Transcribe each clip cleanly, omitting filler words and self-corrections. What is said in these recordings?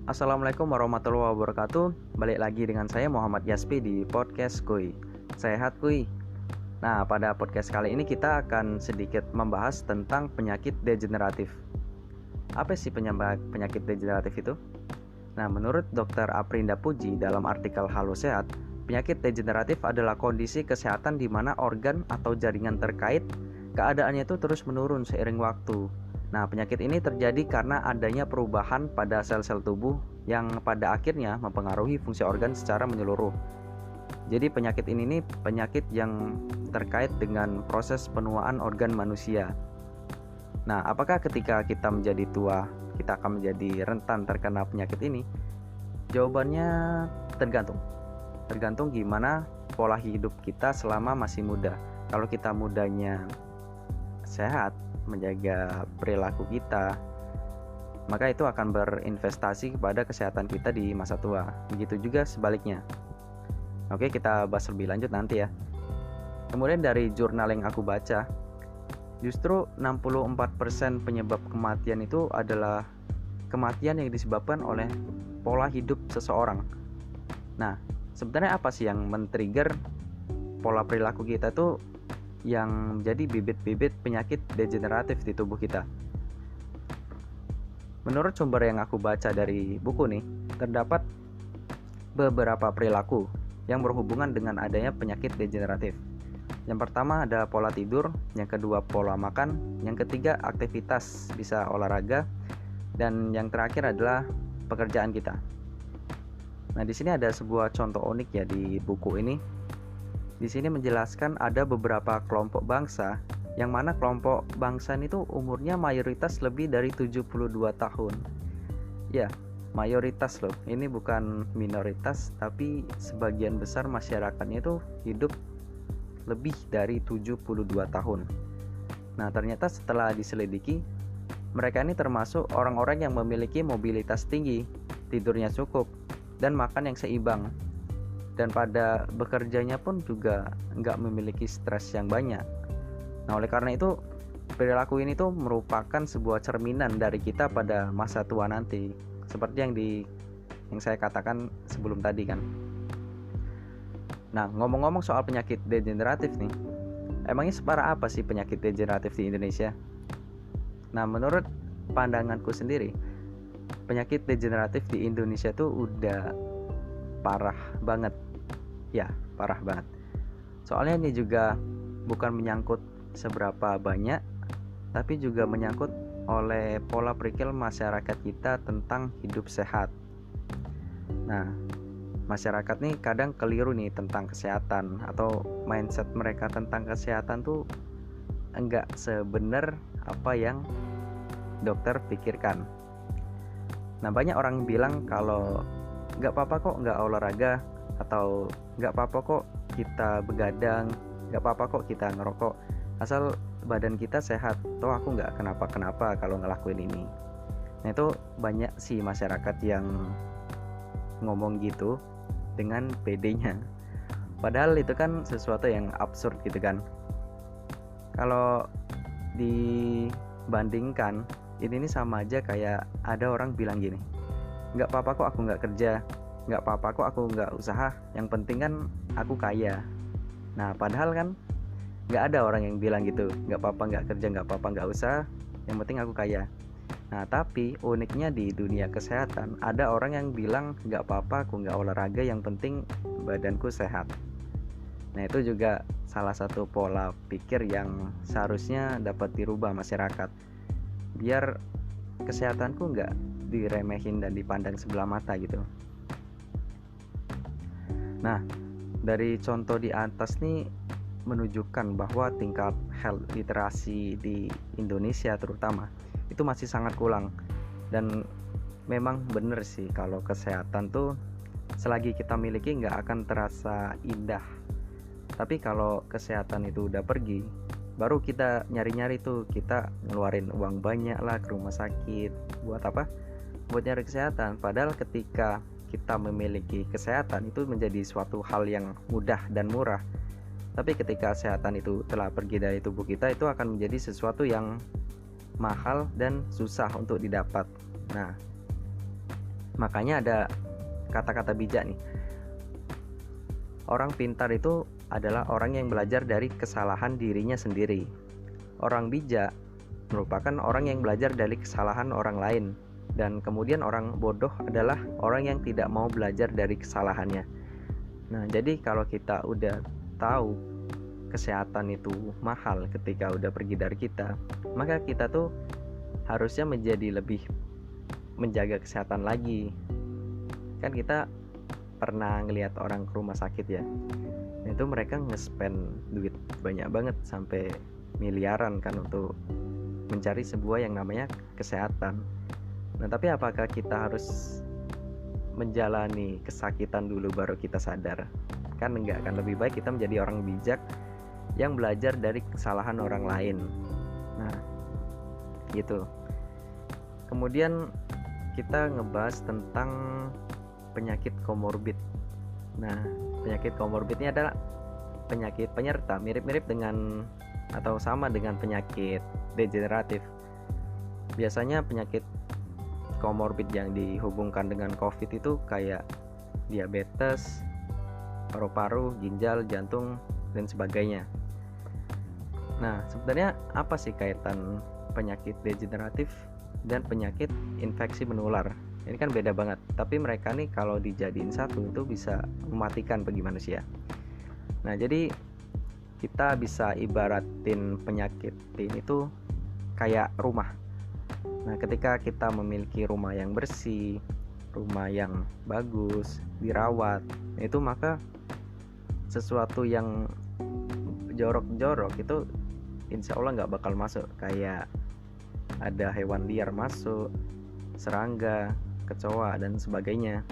Assalamualaikum warahmatullahi wabarakatuh. Balik lagi dengan saya Muhammad Yaspi di podcast Kuy. Sehat Kuy. Nah, pada podcast kali ini kita akan sedikit membahas tentang penyakit degeneratif. Apa sih penyakit degeneratif itu? Nah, menurut Dr. Aprinda Puji dalam artikel Halo Sehat, penyakit degeneratif adalah kondisi kesehatan di mana organ atau jaringan terkait keadaannya itu terus menurun seiring waktu. Nah, penyakit ini terjadi karena adanya perubahan pada sel-sel tubuh yang pada akhirnya mempengaruhi fungsi organ secara menyeluruh. Jadi penyakit ini nih penyakit yang terkait dengan proses penuaan organ manusia. Nah, apakah ketika kita menjadi tua, kita akan menjadi rentan terkena penyakit ini? Jawabannya tergantung. Tergantung gimana pola hidup kita selama masih muda. Kalau kita mudanya sehat, menjaga perilaku kita, maka itu akan berinvestasi kepada kesehatan kita di masa tua. Begitu juga sebaliknya. Oke, kita bahas lebih lanjut nanti ya. Kemudian dari jurnal yang aku baca, justru 64% penyebab kematian itu adalah kematian yang disebabkan oleh pola hidup seseorang. Nah, sebenarnya apa sih yang men-trigger pola perilaku kita tuh yang menjadi bibit-bibit penyakit degeneratif di tubuh kita? Menurut sumber yang aku baca dari buku nih, terdapat beberapa perilaku yang berhubungan dengan adanya penyakit degeneratif. Yang pertama ada pola tidur, yang kedua pola makan, yang ketiga aktivitas, bisa olahraga, dan yang terakhir adalah pekerjaan kita. Nah, di sini ada sebuah contoh unik ya di buku ini. Di sini menjelaskan ada beberapa kelompok bangsa, yang mana kelompok bangsa itu umurnya mayoritas lebih dari 72 tahun. Ya, mayoritas loh. Ini bukan minoritas, tapi sebagian besar masyarakatnya itu hidup lebih dari 72 tahun. Nah, ternyata setelah diselidiki, mereka ini termasuk orang-orang yang memiliki mobilitas tinggi, tidurnya cukup, dan makan yang seimbang. Dan pada bekerjanya pun juga nggak memiliki stres yang banyak. Nah, oleh karena itu perilaku ini tuh merupakan sebuah cerminan dari kita pada masa tua nanti, seperti yang saya katakan sebelum tadi kan. Nah, ngomong-ngomong soal penyakit degeneratif nih, emangnya separah apa sih penyakit degeneratif di Indonesia? Nah, menurut pandanganku sendiri, penyakit degeneratif di Indonesia tuh udah parah banget. Ya, parah banget. Soalnya ini juga bukan menyangkut seberapa banyak, tapi juga menyangkut oleh pola pikir masyarakat kita tentang hidup sehat. Nah, masyarakat nih kadang keliru nih tentang kesehatan, atau mindset mereka tentang kesehatan tuh enggak sebenar apa yang dokter pikirkan. Nah, banyak orang bilang kalau enggak apa-apa kok enggak olahraga, atau enggak apa-apa kok kita begadang, enggak apa-apa kok kita ngerokok, asal badan kita sehat, toh aku enggak kenapa-kenapa kalau ngelakuin ini. Nah, itu banyak sih masyarakat yang ngomong gitu dengan pedenya. Padahal itu kan sesuatu yang absurd gitu kan. Kalau dibandingkan, ini sama aja kayak ada orang bilang gini, nggak apa-apa kok aku nggak kerja, nggak apa-apa kok aku nggak usaha, yang penting kan aku kaya. Nah, padahal kan nggak ada orang yang bilang gitu, nggak apa-apa nggak kerja, nggak apa-apa nggak usaha, yang penting aku kaya. Nah, tapi uniknya di dunia kesehatan, ada orang yang bilang nggak apa-apa aku nggak olahraga, yang penting badanku sehat. Nah, itu juga salah satu pola pikir yang seharusnya dapat dirubah masyarakat, biar kesehatanku nggak diremehin dan dipandang sebelah mata gitu. Nah, dari contoh di atas nih menunjukkan bahwa tingkat health literasi di Indonesia terutama itu masih sangat kurang. Dan memang bener sih kalau kesehatan tuh selagi kita miliki nggak akan terasa indah. Tapi kalau kesehatan itu udah pergi, baru kita nyari-nyari tuh, kita ngeluarin uang banyak lah ke rumah sakit. Buat apa? Buat nyari kesehatan. Padahal ketika kita memiliki kesehatan itu menjadi suatu hal yang mudah dan murah. Tapi ketika kesehatan itu telah pergi dari tubuh kita, itu akan menjadi sesuatu yang mahal dan susah untuk didapat. Nah, Makanya ada kata-kata bijak nih. Orang pintar itu adalah orang yang belajar dari kesalahan dirinya sendiri. Orang bijak merupakan orang yang belajar dari kesalahan orang lain. Dan kemudian orang bodoh adalah orang yang tidak mau belajar dari kesalahannya. Nah, jadi kalau kita udah tahu kesehatan itu mahal ketika udah pergi dari kita, maka kita tuh harusnya menjadi lebih menjaga kesehatan lagi. Kan kita pernah ngelihat orang ke rumah sakit ya, itu mereka nge-spend duit banyak banget sampai miliaran kan untuk mencari sebuah yang namanya kesehatan. Nah, tapi apakah kita harus menjalani kesakitan dulu baru kita sadar? Kan enggak, kan lebih baik kita menjadi orang bijak yang belajar dari kesalahan orang lain. Nah, gitu. Kemudian kita ngebahas tentang penyakit komorbid. Nah, penyakit komorbid ini adalah penyakit penyerta, mirip-mirip dengan atau sama dengan penyakit degeneratif. Biasanya penyakit komorbid yang dihubungkan dengan COVID itu kayak diabetes, paru-paru, ginjal, jantung, dan sebagainya. Nah, sebenarnya apa sih kaitan penyakit degeneratif dan penyakit infeksi menular? Ini kan beda banget, tapi mereka nih kalau dijadiin satu itu bisa mematikan bagi manusia. Nah, jadi kita bisa ibaratin penyakit ini tuh kayak rumah. Nah, ketika kita memiliki rumah yang bersih, rumah yang bagus, dirawat, itu maka sesuatu yang jorok-jorok itu insya Allah nggak bakal masuk. Kayak ada hewan liar masuk, serangga, kecoa, dan sebagainya,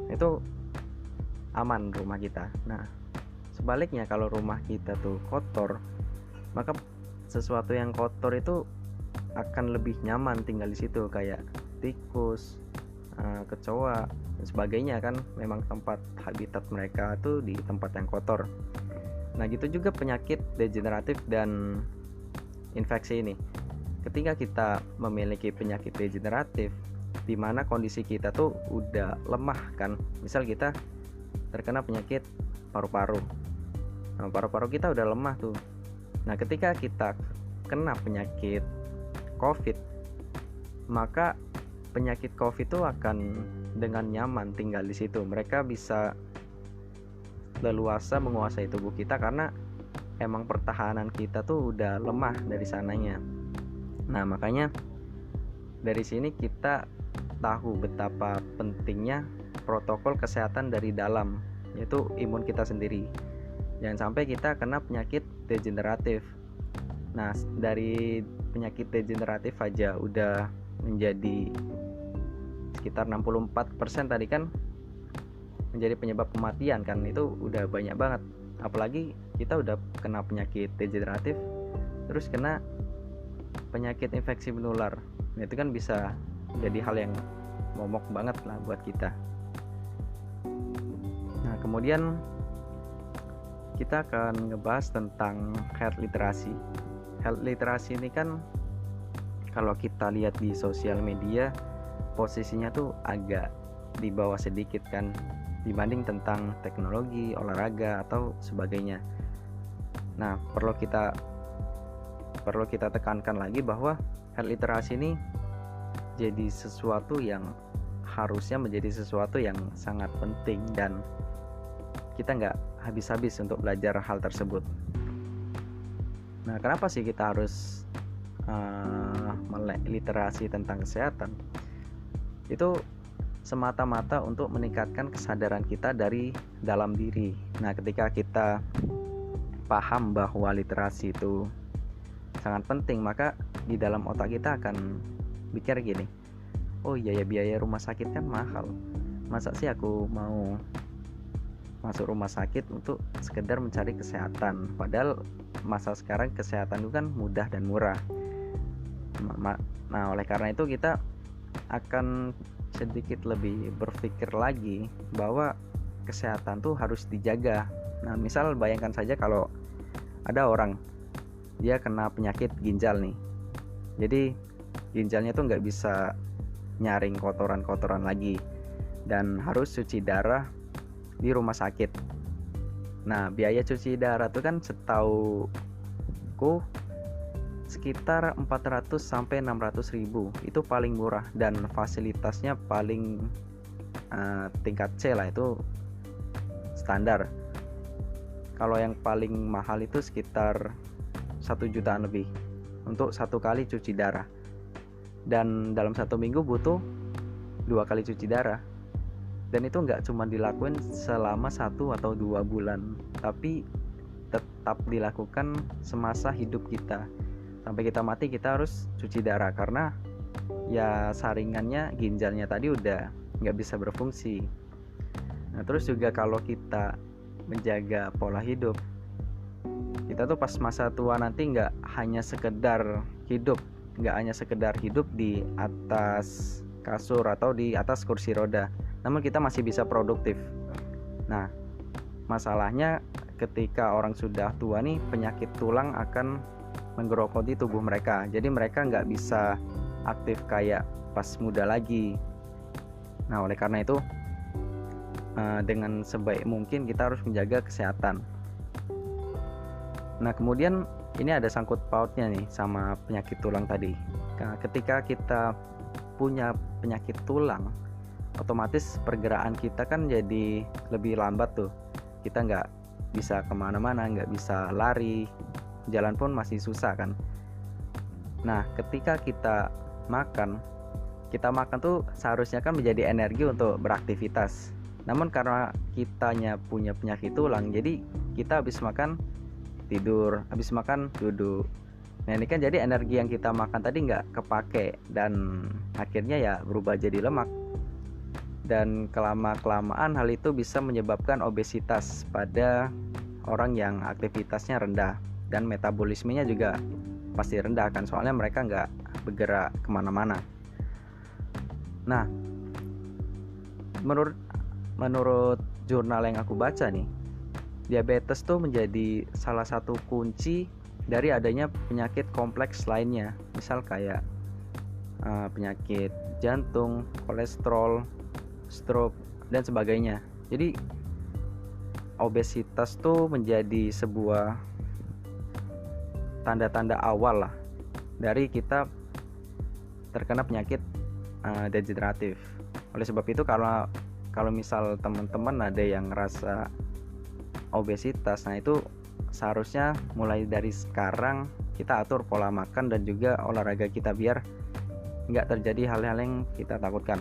itu aman rumah kita. Nah, sebaliknya kalau rumah kita tuh kotor, maka sesuatu yang kotor itu akan lebih nyaman tinggal di situ, kayak tikus, kecoa, dan sebagainya kan memang tempat habitat mereka tuh di tempat yang kotor. Nah, gitu juga penyakit degeneratif dan infeksi ini. Ketika kita memiliki penyakit degeneratif di mana kondisi kita tuh udah lemah kan, misal kita terkena penyakit paru-paru. Nah, paru-paru kita udah lemah tuh. Nah, ketika kita kena penyakit COVID, maka penyakit COVID itu akan dengan nyaman tinggal di situ. Mereka bisa leluasa menguasai tubuh kita karena emang pertahanan kita tuh udah lemah dari sananya. Nah, makanya dari sini kita tahu betapa pentingnya protokol kesehatan dari dalam, yaitu imun kita sendiri. Jangan sampai kita kena penyakit degeneratif. Nah, dari penyakit degeneratif aja udah menjadi sekitar 64% tadi kan menjadi penyebab kematian kan, itu udah banyak banget. Apalagi kita udah kena penyakit degeneratif terus kena penyakit infeksi menular. Nah, itu kan bisa jadi hal yang momok banget lah buat kita. Nah, kemudian kita akan ngebahas tentang health literacy. Health literacy ini kan kalau kita lihat di sosial media posisinya tuh agak di bawah sedikit kan dibanding tentang teknologi, olahraga, atau sebagainya. Nah, perlu kita tekankan lagi bahwa health literacy ini jadi sesuatu yang harusnya menjadi sesuatu yang sangat penting dan kita nggak habis-habis untuk belajar hal tersebut. Nah, kenapa sih kita harus melek literasi tentang kesehatan? Itu semata-mata untuk meningkatkan kesadaran kita dari dalam diri. Nah, ketika kita paham bahwa literasi itu sangat penting, maka di dalam otak kita akan pikir gini, oh iya ya, biaya rumah sakit kan mahal, masa sih aku mau masuk rumah sakit untuk sekedar mencari kesehatan, padahal masa sekarang kesehatan itu kan mudah dan murah. Nah, oleh karena itu kita akan sedikit lebih berpikir lagi bahwa kesehatan tuh harus dijaga. Nah, misal bayangkan saja kalau ada orang dia kena penyakit ginjal nih, jadi ginjalnya tuh nggak bisa nyaring kotoran-kotoran lagi. dan harus cuci darah di rumah sakit. Nah, biaya cuci darah itu kan setauku sekitar 400 sampai 600 ribu. Itu paling murah dan fasilitasnya paling tingkat C lah, itu standar. Kalau yang paling mahal itu sekitar 1 jutaan lebih untuk 1 kali cuci darah. Dan dalam 1 minggu butuh 2 kali cuci darah. Dan itu nggak cuma dilakuin selama 1 atau 2 bulan, tapi tetap dilakukan semasa hidup kita. Sampai kita mati kita harus cuci darah, karena ya saringannya, ginjalnya tadi udah nggak bisa berfungsi. Nah, terus juga kalau kita menjaga pola hidup, kita tuh pas masa tua nanti nggak hanya sekedar hidup di atas kasur atau di atas kursi roda, namun kita masih bisa produktif. Nah, masalahnya ketika orang sudah tua nih, penyakit tulang akan menggerogoti tubuh mereka, jadi mereka nggak bisa aktif kayak pas muda lagi. Nah, oleh karena itu dengan sebaik mungkin kita harus menjaga kesehatan. Nah, kemudian ini ada sangkut pautnya nih sama penyakit tulang tadi. Nah, ketika kita punya penyakit tulang, otomatis pergerakan kita kan jadi lebih lambat tuh. Kita nggak bisa kemana-mana, nggak bisa lari, jalan pun masih susah kan. Nah, ketika kita makan tuh seharusnya kan menjadi energi untuk beraktivitas. Namun karena kitanya punya penyakit tulang, jadi kita habis makan tidur, habis makan duduk. Nah, ini kan jadi energi yang kita makan tadi nggak kepake, dan akhirnya ya berubah jadi lemak. Dan kelamaan hal itu bisa menyebabkan obesitas pada orang yang aktivitasnya rendah, dan metabolismenya juga pasti rendah kan, soalnya mereka nggak bergerak kemana-mana. Nah, menurut jurnal yang aku baca nih, diabetes tuh menjadi salah satu kunci dari adanya penyakit kompleks lainnya, misal kayak penyakit jantung, kolesterol, stroke, dan sebagainya. Jadi obesitas tuh menjadi sebuah tanda-tanda awal lah dari kita terkena penyakit degeneratif. Oleh sebab itu, kalau misal teman-teman ada yang ngerasa obesitas, nah itu seharusnya mulai dari sekarang kita atur pola makan dan juga olahraga kita biar nggak terjadi hal-hal yang kita takutkan.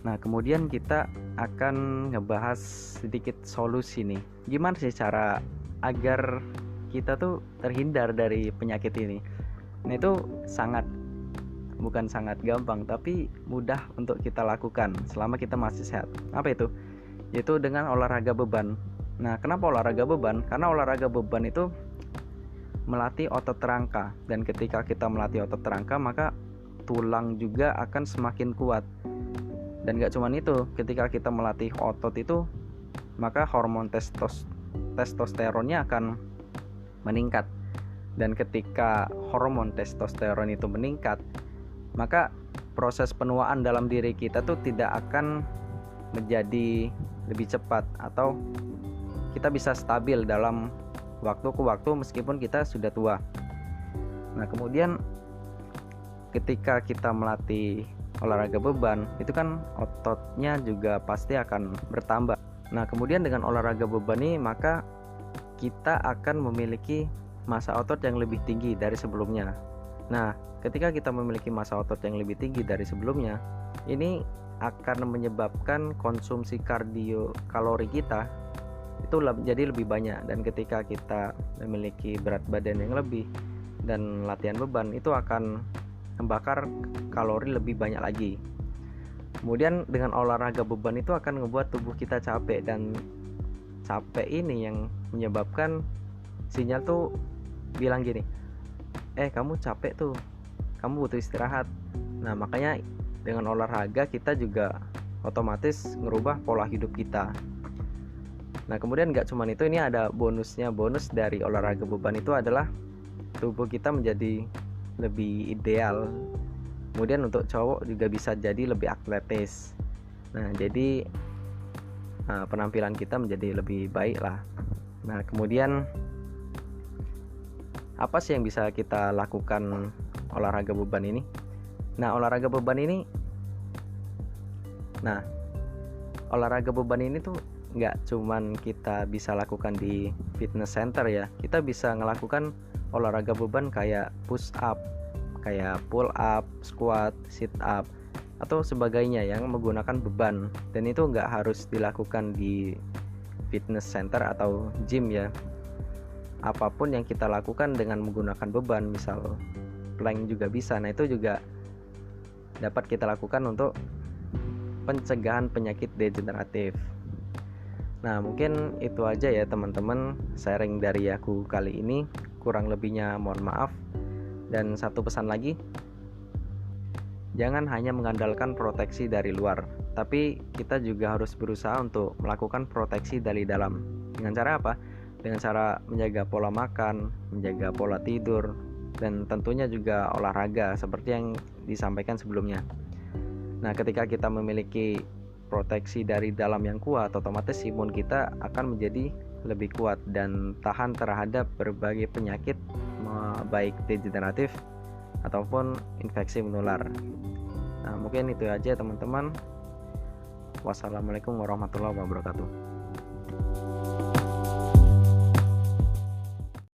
Nah, kemudian kita akan ngebahas sedikit solusi nih. Gimana sih cara agar kita tuh terhindar dari penyakit ini? Nah, itu bukan sangat gampang, tapi mudah untuk kita lakukan selama kita masih sehat. Apa itu? Yaitu dengan olahraga beban. Nah, kenapa olahraga beban? Karena olahraga beban itu melatih otot rangka, dan ketika kita melatih otot rangka, maka tulang juga akan semakin kuat. Dan gak cuma itu, ketika kita melatih otot itu, maka hormon testosteronnya akan meningkat. Dan ketika hormon testosteron itu meningkat, maka proses penuaan dalam diri kita tuh tidak akan menjadi lebih cepat, atau kita bisa stabil dalam waktu ke waktu meskipun kita sudah tua. Nah, kemudian ketika kita melatih olahraga beban, itu kan ototnya juga pasti akan bertambah. Nah, kemudian dengan olahraga beban ini, maka kita akan memiliki massa otot yang lebih tinggi dari sebelumnya. Nah, ketika kita memiliki massa otot yang lebih tinggi dari sebelumnya, ini akan menyebabkan konsumsi kalori kita itu jadi lebih banyak. Dan ketika kita memiliki berat badan yang lebih dan latihan beban, itu akan membakar kalori lebih banyak lagi. Kemudian dengan olahraga beban itu akan membuat tubuh kita capek, dan capek ini yang menyebabkan sinyal tuh bilang gini, kamu capek tuh, kamu butuh istirahat. Nah, makanya dengan olahraga kita juga otomatis ngerubah pola hidup kita. Nah, kemudian gak cuma itu, ini ada bonusnya. Bonus dari olahraga beban itu adalah tubuh kita menjadi lebih ideal. Kemudian untuk cowok juga bisa jadi lebih atletis. Nah, jadi penampilan kita menjadi lebih baik lah. Nah, kemudian apa sih yang bisa kita lakukan olahraga beban ini? Nah, olahraga beban ini tuh nggak cuman kita bisa lakukan di fitness center ya. Kita bisa ngelakukan olahraga beban kayak push up, kayak pull up, squat, sit up, atau sebagainya yang menggunakan beban. Dan itu nggak harus dilakukan di fitness center atau gym ya. Apapun yang kita lakukan dengan menggunakan beban, misal plank juga bisa. Nah, itu juga dapat kita lakukan untuk pencegahan penyakit degeneratif. Nah, mungkin itu aja ya teman-teman sharing dari aku kali ini. Kurang lebihnya mohon maaf. Dan satu pesan lagi, jangan hanya mengandalkan proteksi dari luar, tapi kita juga harus berusaha untuk melakukan proteksi dari dalam. Dengan cara apa? Dengan cara menjaga pola makan, menjaga pola tidur, dan tentunya juga olahraga seperti yang disampaikan sebelumnya. Nah, ketika kita memiliki proteksi dari dalam yang kuat, otomatis imun kita akan menjadi lebih kuat dan tahan terhadap berbagai penyakit, baik degeneratif ataupun infeksi menular. Nah, mungkin itu aja teman-teman. Wassalamualaikum warahmatullahi wabarakatuh.